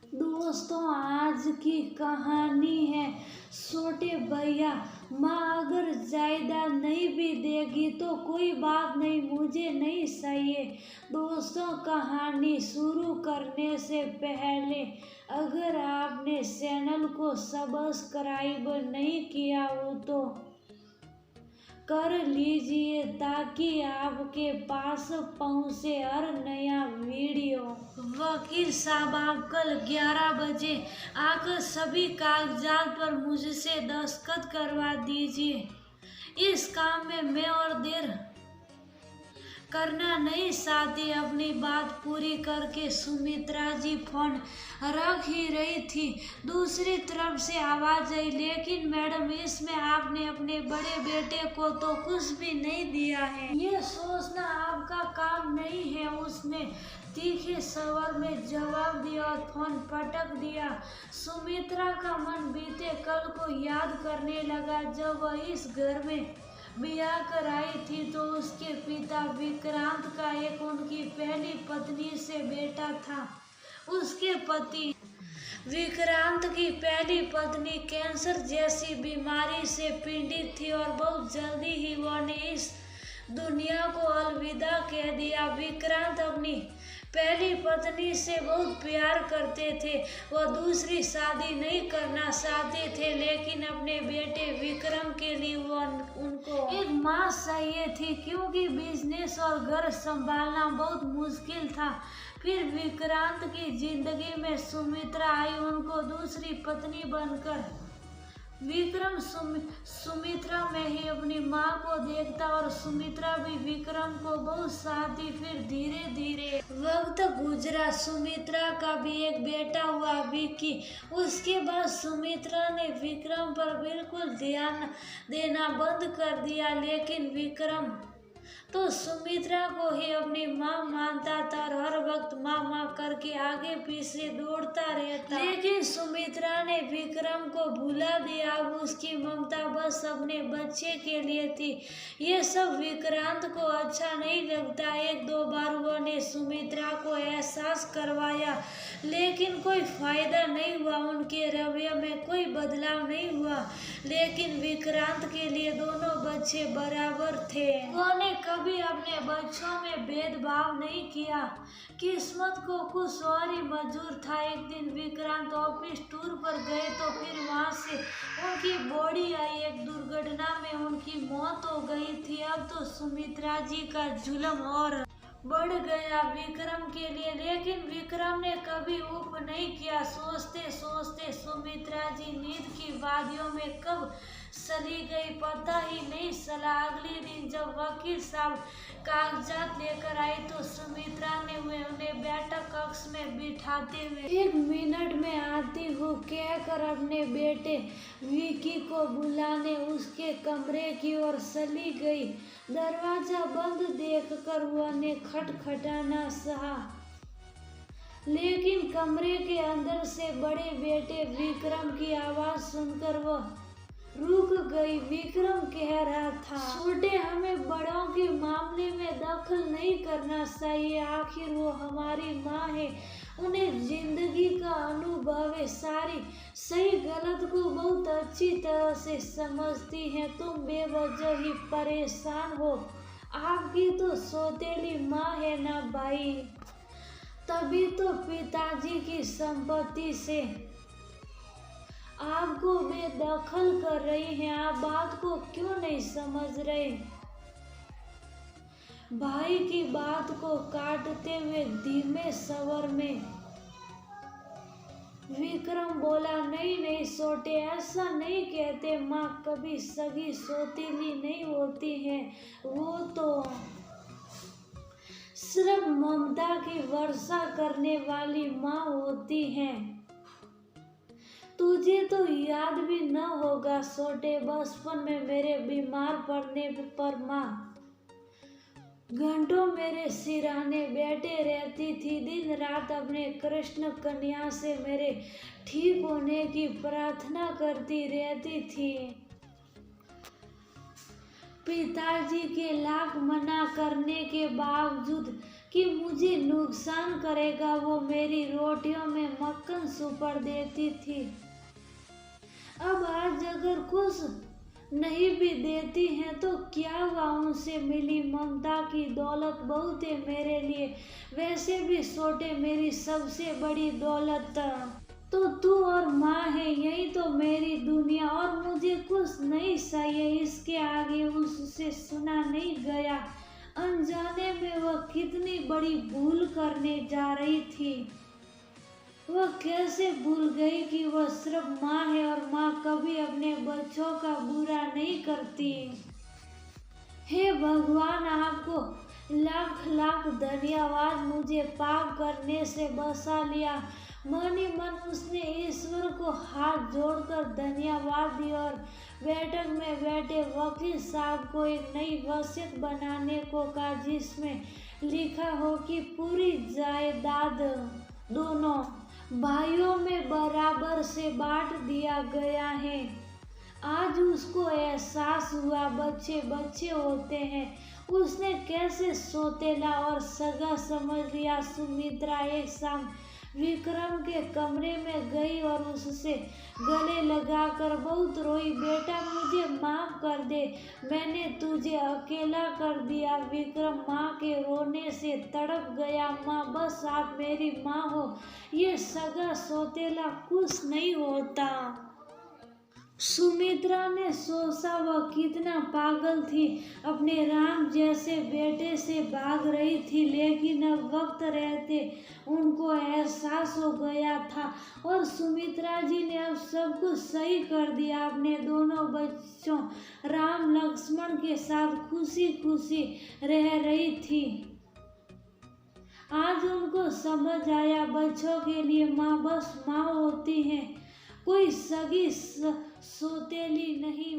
दोस्तों, आज की कहानी है छोटे भैया। माँ अगर जायदाद नहीं भी देगी तो कोई बात नहीं, मुझे नहीं चाहिए। दोस्तों, कहानी शुरू करने से पहले अगर आपने चैनल को सब्सक्राइब नहीं किया हो तो कर लीजिए ताकि आपके पास पहुंचे हर नया वीडियो। वकील साहब, आप कल 11 बजे आकर सभी कागजात पर मुझसे दस्तखत करवा दीजिए। इस काम में मैं और देर करना नहीं चाहती। अपनी बात पूरी करके सुमित्रा जी फोन रख ही रही थी। दूसरी तरफ से आवाज आई, लेकिन मैडम, इसमें आपने अपने बड़े बेटे को तो कुछ भी नहीं दिया है। ये सोचना आपका काम नहीं है, उसने तीखे स्वर में जवाब दिया और फोन पटक दिया। सुमित्रा का मन बीते कल को याद करने लगा जब वह इस घर में ब्याह कर आई थी तो उसके पिता विक्रांत का एक उनकी पहली पत्नी से बेटा था। उसके पति विक्रांत की पहली पत्नी कैंसर जैसी बीमारी से पीड़ित थी और बहुत जल्दी ही उन्होंने इस दुनिया को अलविदा कह दिया। विक्रांत अपनी पहली पत्नी से बहुत प्यार करते थे। वह दूसरी शादी नहीं करना चाहते थे, लेकिन अपने बेटे विक्रम के लिए उनको एक माँ चाहिए थी, क्योंकि बिजनेस और घर संभालना बहुत मुश्किल था। फिर विक्रांत की जिंदगी में सुमित्रा आई, उनको दूसरी पत्नी बनकर। विक्रम सुमित्रा में ही अपनी माँ को देखता और सुमित्रा भी विक्रम को बहुत चाहती। फिर धीरे धीरे वक्त गुजरा। सुमित्रा का भी एक बेटा हुआ, विक्की। उसके बाद सुमित्रा ने विक्रम पर बिल्कुल ध्यान देना बंद कर दिया, लेकिन विक्रम तो सुमित्रा को ही अपनी माँ मानता था और हर वक्त माँ माँ करके आगे पीछे दौड़ता रहता। लेकिन सुमित्रा ने विक्रम को भुला दिया। अब उसकी ममता बस अपने बच्चे के लिए थी। ये सब विक्रांत को अच्छा नहीं लगता। एक दो बार उन्होंने सुमित्रा को एहसास करवाया, लेकिन कोई फायदा नहीं हुआ। उनके रवैये में कोई बदलाव नहीं हुआ, लेकिन विक्रांत के लिए दोनों बच्चे बराबर थे। उन्होंने कभी अपने बच्चों में भेदभाव नहीं किया। किस्मत को कुछ और ही मंजूर था। एक दिन विक्रांत ऑफिस टूर पर गए तो फिर वहां से उनकी बॉडी आई। एक दुर्घटना में उनकी मौत हो गई थी। अब तो सुमित्रा जी का जुल्म और बढ़ गया विक्रम के लिए, लेकिन विक्रम ने कभी ऊप नहीं किया। सोचते सोचते सुमित्रा जी नींद की वादियों में कब चली गई पता ही नहीं चला। अगले दिन जब वकील साहब कागजात लेकर आए तो सुमित्रा ने उन्हें बैठक कक्ष में बिठाते हुए 1 मिनट में आती हूँ कहकर अपने बेटे विकी को बुलाने उसके कमरे की ओर चली गई। दरवाजा बंद देखकर उन्हें खटखटाना सहा, लेकिन कमरे के अंदर से बड़े बेटे विक्रम की आवाज सुनकर वह रुक गई। विक्रम कह रहा था, छोटे, हमें बड़ों के मामले में दखल नहीं करना चाहिए। आखिर वो हमारी माँ है, उन्हें जिंदगी का अनुभव है, सारी सही गलत को बहुत अच्छी तरह से समझती हैं। तुम बेवजह ही परेशान हो। आपकी तो सौतेली माँ है ना भाई, तभी तो पिताजी की संपत्ति से आपको बेदखल कर रही हैं। आप बात को क्यों नहीं समझ रहे? भाई की बात को काटते हुए धीमे स्वर में विक्रम बोला, नहीं नहीं छोटे, ऐसा नहीं कहते। माँ कभी सगी सौतीली नहीं होती है, वो तो सिर्फ ममता की वर्षा करने वाली माँ होती हैं। तुझे तो याद भी न होगा छोटे, बचपन में मेरे बीमार पड़ने पर माँ घंटों मेरे सिरहाने बैठे रहती थी। दिन रात अपने कृष्ण कन्या से मेरे ठीक होने की प्रार्थना करती रहती थी। पिताजी के लाख मना करने के बावजूद कि मुझे नुकसान करेगा, वो मेरी रोटियों में मक्खन सुपर देती थी। अब आज अगर कुछ नहीं भी देती हैं तो क्या हुआ, उनसे मिली ममता की दौलत बहुत है मेरे लिए। वैसे भी छोटे मेरी सबसे बड़ी दौलत तो तू और माँ है, यही तो मेरी दुनिया, और मुझे कुछ नहीं चाहिए इसके आगे। उससे सुना नहीं गया, अनजाने में वह कितनी बड़ी भूल करने जा रही थी। वह कैसे भूल गई कि वह सिर्फ माँ है और माँ कभी अपने बच्चों का बुरा नहीं करती। हे भगवान, आपको लाख लाख धन्यवाद, मुझे पाप करने से बचा लिया। मन ही मन उसने ईश्वर को हाथ जोड़कर धन्यवाद दिया और बैठक में बैठे वकील साहब को एक नई वसीयत बनाने को कहा, जिसमें लिखा हो कि पूरी जायदाद दोनों भाइयों में बराबर से बांट दिया गया है। आज उसको एहसास हुआ बच्चे बच्चे होते हैं। उसने कैसे सौतेला और सगा समझ लिया। सुमित्रा एक शाम विक्रम के कमरे में गई और उससे गले लगाकर बहुत रोई। बेटा मुझे माफ कर दे, मैंने तुझे अकेला कर दिया। विक्रम माँ के रोने से तड़प गया। माँ, बस आप मेरी माँ हो, ये सगा सौतेला कुछ नहीं होता। सुमित्रा ने सोचा वह कितना पागल थी, अपने राम जैसे बेटे से भाग रही थी, लेकिन अब वक्त रहते उनको एहसास हो गया था और सुमित्रा जी ने अब सब कुछ सही कर दिया। अपने दोनों बच्चों राम लक्ष्मण के साथ खुशी खुशी रह रही थी। आज उनको समझ आया, बच्चों के लिए माँ बस माँ होती है, कोई सगी सौतेली नहीं।